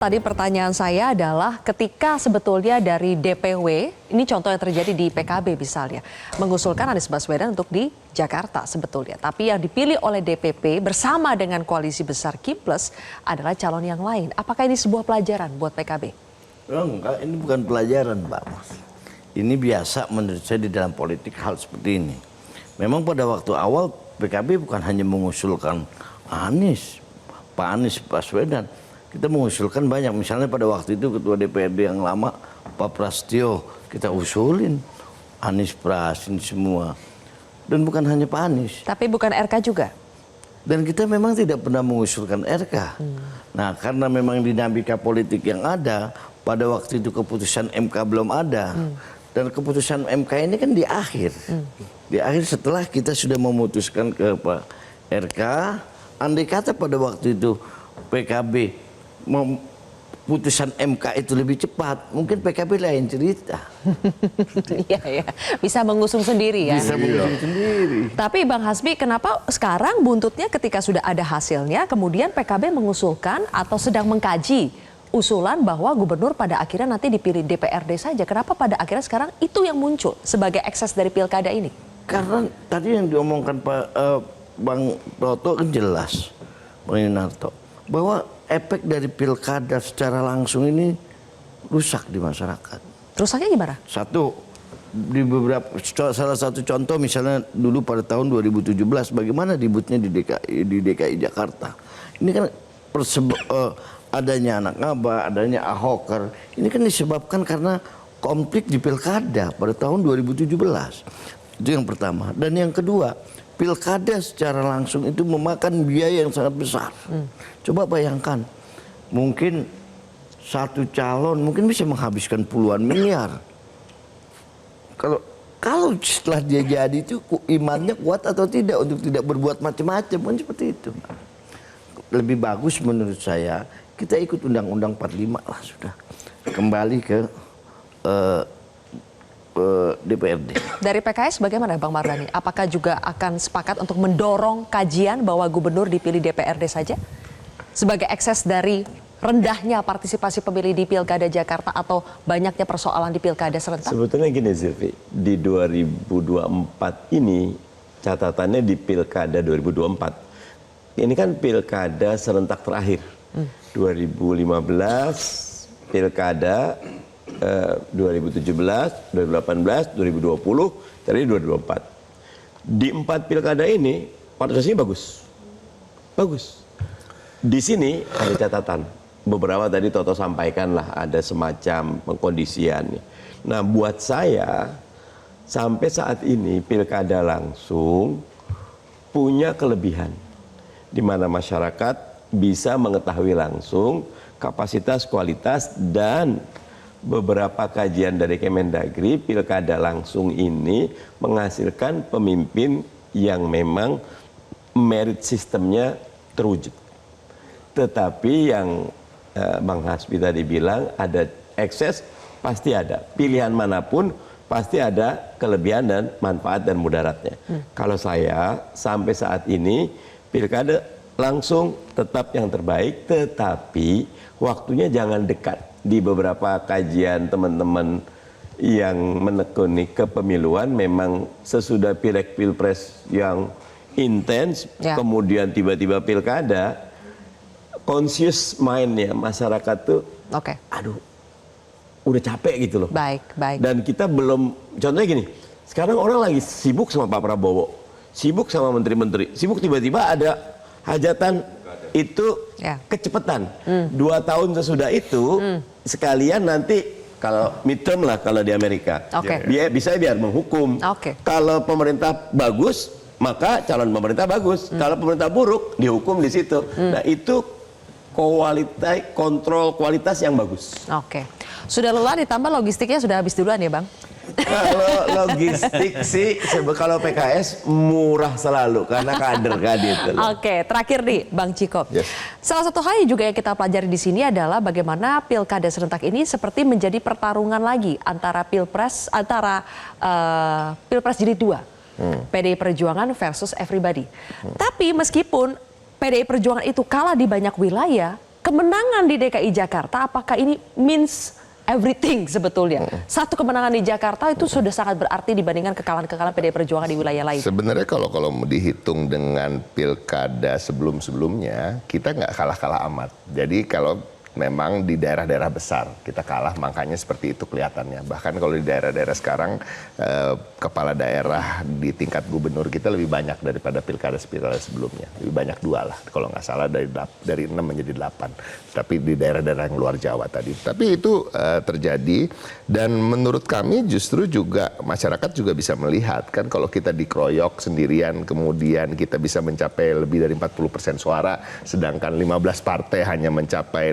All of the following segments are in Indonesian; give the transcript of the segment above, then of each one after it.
Tadi pertanyaan saya adalah ketika sebetulnya dari DPW, ini contoh yang terjadi di PKB misalnya, mengusulkan Anies Baswedan untuk di Jakarta sebetulnya. Tapi yang dipilih oleh DPP bersama dengan koalisi besar Kiples adalah calon yang lain. Apakah ini sebuah pelajaran buat PKB? Oh, enggak, ini bukan pelajaran, Mbak. Ini biasa menurut saya di dalam politik hal seperti ini. Memang pada waktu awal PKB bukan hanya mengusulkan Anies, Pak Anies Baswedan. Kita mengusulkan banyak, misalnya pada waktu itu Ketua DPRD yang lama, Pak Prasetyo, kita usulin Anies Pras, ini semua. Dan bukan hanya Pak Anies. Tapi bukan RK juga? Dan kita memang tidak pernah mengusulkan RK. Nah, karena memang dinamika politik yang ada, pada waktu itu keputusan MK belum ada. Dan keputusan MK ini kan di akhir. Di akhir setelah kita sudah memutuskan ke Pak RK, andai kata pada waktu itu PKB putusan MK itu lebih cepat, mungkin PKB lain cerita. Iya, ya. Bisa mengusung sendiri ya. Bisa mengusung sendiri. Tapi Bang Hasbi, kenapa sekarang buntutnya ketika sudah ada hasilnya, kemudian PKB mengusulkan atau sedang mengkaji usulan bahwa gubernur pada akhirnya nanti dipilih DPRD saja. Kenapa pada akhirnya sekarang itu yang muncul sebagai ekses dari pilkada ini? Karena tadi yang diomongkan Bang Toto kan jelas, Bang Yunarto, bahwa efek dari pilkada secara langsung ini rusak di masyarakat. Rusaknya gimana? Satu, di salah satu contoh misalnya dulu pada tahun 2017 bagaimana ributnya di DKI Jakarta. Ini kan adanya anak ngaba, adanya ahoker. Ini kan disebabkan karena konflik di pilkada pada tahun 2017. Itu yang pertama. Dan yang kedua, pilkada secara langsung itu memakan biaya yang sangat besar. Coba bayangkan, mungkin satu calon mungkin bisa menghabiskan puluhan miliar. Kalau setelah dia jadi itu imannya kuat atau tidak untuk tidak berbuat macam-macam, kan seperti itu. Lebih bagus menurut saya kita ikut Undang-Undang 45 lah sudah. Kembali ke DPRD. Dari PKS bagaimana Bang Mardhani? Apakah juga akan sepakat untuk mendorong kajian bahwa gubernur dipilih DPRD saja? Sebagai ekses dari rendahnya partisipasi pemilih di Pilkada Jakarta atau banyaknya persoalan di Pilkada serentak? Sebetulnya gini Zilvi, di 2024 ini catatannya di Pilkada 2024. Ini kan Pilkada serentak terakhir. 2015 Pilkada 2017, 2018, 2020, tadi 2024. Di 4 pilkada ini partisipasinya bagus. Bagus. Di sini ada catatan. Beberapa tadi Toto sampaikan lah ada semacam pengkondisian. Nah, buat saya sampai saat ini pilkada langsung punya kelebihan di mana masyarakat bisa mengetahui langsung kapasitas, kualitas, dan beberapa kajian dari Kemendagri, pilkada langsung ini menghasilkan pemimpin yang memang merit sistemnya terwujud. Tetapi yang Bang Hasbi tadi bilang ada ekses, pasti ada. Pilihan manapun pasti ada kelebihan dan manfaat dan mudaratnya. Kalau saya sampai saat ini pilkada langsung tetap yang terbaik, tetapi waktunya jangan dekat. Di beberapa kajian teman-teman yang menekuni kepemiluan memang sesudah Pileg Pilpres yang intens, kemudian tiba-tiba pilkada, conscious mind-nya masyarakat tuh, aduh, udah capek gitu loh. Baik. Dan kita belum, contohnya gini, sekarang orang lagi sibuk sama Pak Prabowo, sibuk sama menteri-menteri, sibuk tiba-tiba ada hajatan itu kecepatan. 2 tahun sesudah itu sekalian nanti kalau midterm lah kalau di Amerika, biar menghukum. Kalau pemerintah bagus maka calon pemerintah bagus. Kalau pemerintah buruk dihukum di situ. Nah, itu kontrol kualitas yang bagus. Sudah lelah ditambah logistiknya sudah habis duluan ya Bang? Kalau logistik sih, kalau PKS murah selalu karena kader kan itu. Terakhir nih Bang Ciko. Salah satu hal juga yang kita pelajari di sini adalah bagaimana pilkada serentak ini seperti menjadi pertarungan lagi antara Pilpres Jilid 2, PDI Perjuangan versus everybody. Tapi meskipun PDI Perjuangan itu kalah di banyak wilayah, kemenangan di DKI Jakarta apakah ini means everything sebetulnya? Satu kemenangan di Jakarta itu sudah sangat berarti dibandingkan kekalahan-kekalahan PDI Perjuangan di wilayah lain. Sebenarnya kalau dihitung dengan pilkada sebelum-sebelumnya, kita nggak kalah-kalah amat. Jadi kalau memang di daerah-daerah besar kita kalah, makanya seperti itu kelihatannya. Bahkan kalau di daerah-daerah sekarang, kepala daerah di tingkat gubernur kita lebih banyak daripada pilkada sebelumnya. Lebih banyak 2 lah, kalau nggak salah dari 6 menjadi 8. Tapi di daerah-daerah yang luar Jawa tadi. Tapi itu terjadi, dan menurut kami justru juga masyarakat juga bisa melihat, kan kalau kita dikeroyok sendirian, kemudian kita bisa mencapai lebih dari 40% suara, sedangkan 15 partai hanya mencapai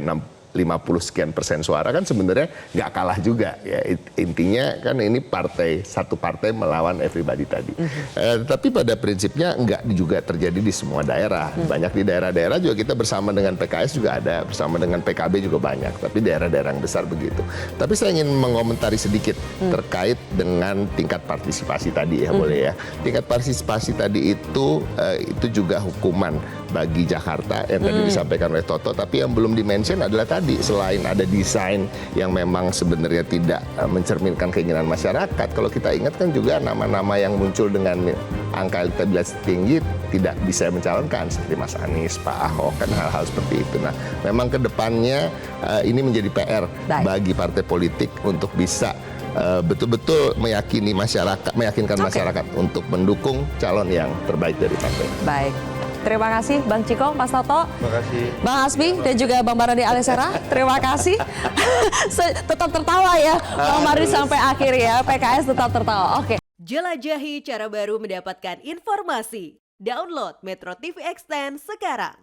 50 sekian persen suara, kan sebenarnya nggak kalah juga ya. Intinya kan ini satu partai melawan everybody tadi. Tapi pada prinsipnya nggak juga terjadi di semua daerah. Banyak di daerah-daerah juga kita bersama dengan PKS juga ada, bersama dengan PKB juga banyak. Tapi daerah-daerah yang besar begitu. Tapi saya ingin mengomentari sedikit terkait dengan tingkat partisipasi tadi ya, boleh ya. Tingkat partisipasi tadi itu juga hukuman bagi Jakarta yang tadi disampaikan oleh Toto. Tapi yang belum dimention adalah tadi, selain ada desain yang memang sebenarnya tidak mencerminkan keinginan masyarakat, kalau kita ingat kan juga nama-nama yang muncul dengan angka elektabilitas tinggi tidak bisa mencalonkan, seperti Mas Anies, Pak Ahok, kan hal-hal seperti itu. Nah, memang kedepannya ini menjadi PR bagi partai politik untuk bisa betul-betul meyakinkan masyarakat untuk mendukung calon yang terbaik dari partai. Baik. Terima kasih Bang Ciko, Mas Toto, Terima kasih Bang Hasbi, dan juga Bang Barani Alisera. Terima kasih. Tetap tertawa ya, Bang Barani sampai akhir ya. PKS tetap tertawa. Oke. Jelajahi cara baru mendapatkan informasi. Download Metro TV Extend sekarang.